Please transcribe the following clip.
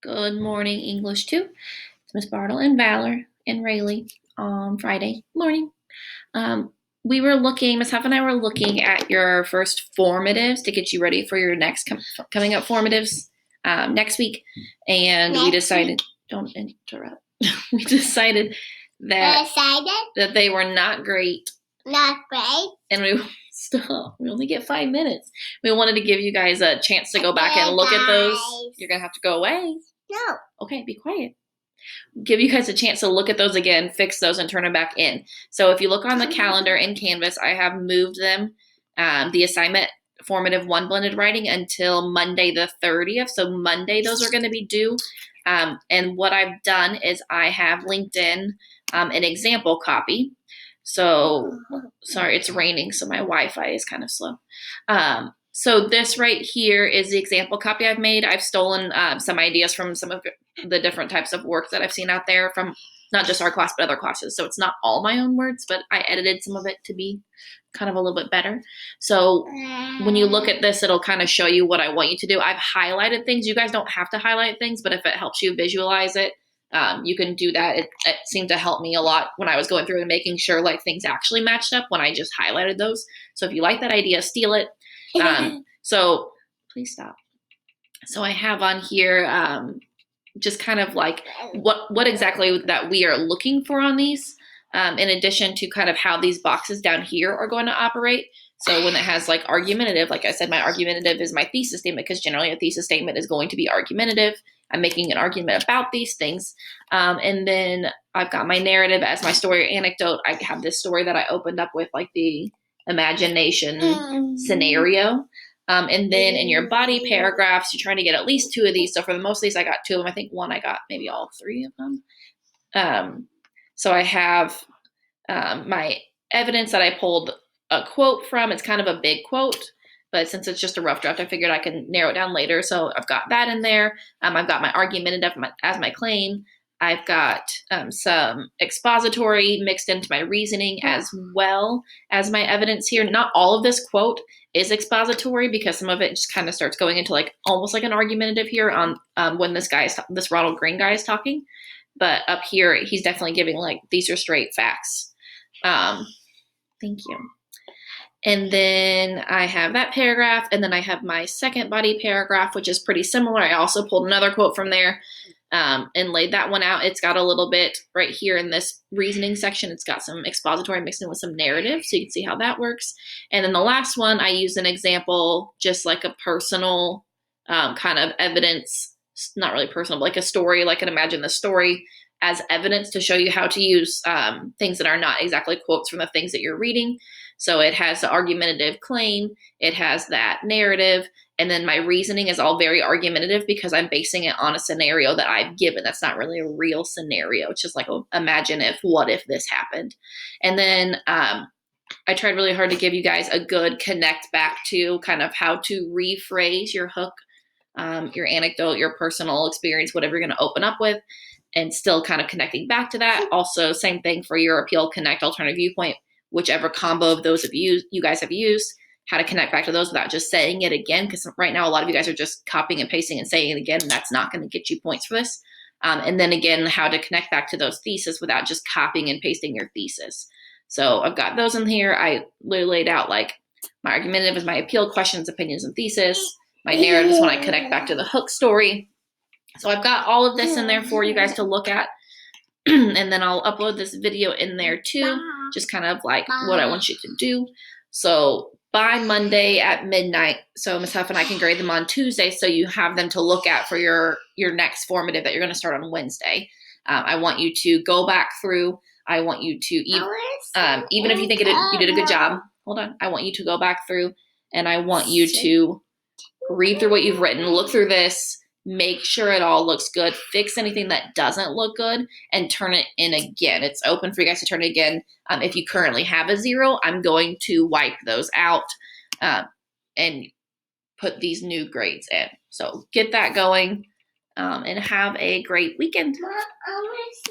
Good morning, English 2. It's Miss Bartle and Valor and Rayleigh on Friday morning. Miss Huff and I were looking at your first formatives to get you ready for your next coming up formatives next week. And we decided, don't interrupt. We decided that they were not great. Not great. And we only get 5 minutes. We wanted to give you guys a chance to go back and look at those. You're going to have to go away. No. Okay, be quiet. Give you guys a chance to look at those again, fix those, and turn them back in. So if you look on the calendar in Canvas, I have moved them, the assignment formative 1 blended writing until Monday the 30th. So Monday those are going to be due. And what I've done is I have linked in an example copy. So, sorry, it's raining, so my Wi-Fi is kind of slow. So this right here is the example copy I've made. I've stolen some ideas from some of the different types of work that I've seen out there from not just our class, but other classes. So it's not all my own words, but I edited some of it to be kind of a little bit better. So when you look at this, it'll kind of show you what I want you to do. I've highlighted things. You guys don't have to highlight things, but if it helps you visualize it, you can do that. It seemed to help me a lot when I was going through and making sure like things actually matched up when I just highlighted those. So if you like that idea, steal it. So please stop. So I have on here just kind of like what exactly that we are looking for on these, in addition to kind of how these boxes down here are going to operate. So when it has like argumentative, like I said, my argumentative is my thesis statement, because generally a thesis statement is going to be argumentative. I'm making an argument about these things. And then I've got my narrative as my story or anecdote. I have this story that I opened up with like the imagination scenario. And then in your body paragraphs, you're trying to get at least 2 of these. So for the most of these, I got 2 of them. I think one I got maybe all 3 of them. So I have my evidence that I pulled a quote from. It's kind of a big quote, but since it's just a rough draft, I figured I can narrow it down later. So I've got that in there. I've got my argumentative as my claim. I've got some expository mixed into my reasoning as well as my evidence here. Not all of this quote is expository, because some of it just kind of starts going into like almost like an argumentative here on when this Ronald Green guy is talking. But up here, he's definitely giving like, these are straight facts. Thank you. And then I have that paragraph, and then I have my second body paragraph, which is pretty similar. I also pulled another quote from there and laid that one out. It's got a little bit right here in this reasoning section. It's got some expository mixed in with some narrative, so you can see how that works. And then the last one, I used an example, just like a personal kind of evidence, not really personal, but like a story, like an imagine the story as evidence to show you how to use things that are not exactly quotes from the things that you're reading. So it has the argumentative claim, it has that narrative, and then my reasoning is all very argumentative because I'm basing it on a scenario that I've given. That's not really a real scenario. It's just like, imagine if, what if this happened? And then I tried really hard to give you guys a good connect back to kind of how to rephrase your hook, your anecdote, your personal experience, whatever you're going to open up with, and still kind of connecting back to that. Also, same thing for your appeal, connect, alternative viewpoint, whichever combo of those you guys have used, how to connect back to those without just saying it again. Because right now, a lot of you guys are just copying and pasting and saying it again, and that's not going to get you points for this. And then again, how to connect back to those theses without just copying and pasting your thesis. So I've got those in here. I literally laid out like my argumentative is my appeal, questions, opinions, and thesis. My narrative is when I connect back to the hook story. So I've got all of this in there for you guys to look at. And then I'll upload this video in there too, just kind of like what I want you to do. So by Monday at midnight, so Ms. Huff and I can grade them on Tuesday, so you have them to look at for your next formative that you're going to start on Wednesday. I want you to go back through. I want you to, even if you think you did a good job, hold on. I want you to go back through, and I want you to read through what you've written, look through this, make sure it all looks good, fix anything that doesn't look good, and turn it in again. It's open for you guys to turn it again. If you currently have a 0, I'm going to wipe those out and put these new grades in. So get that going and have a great weekend.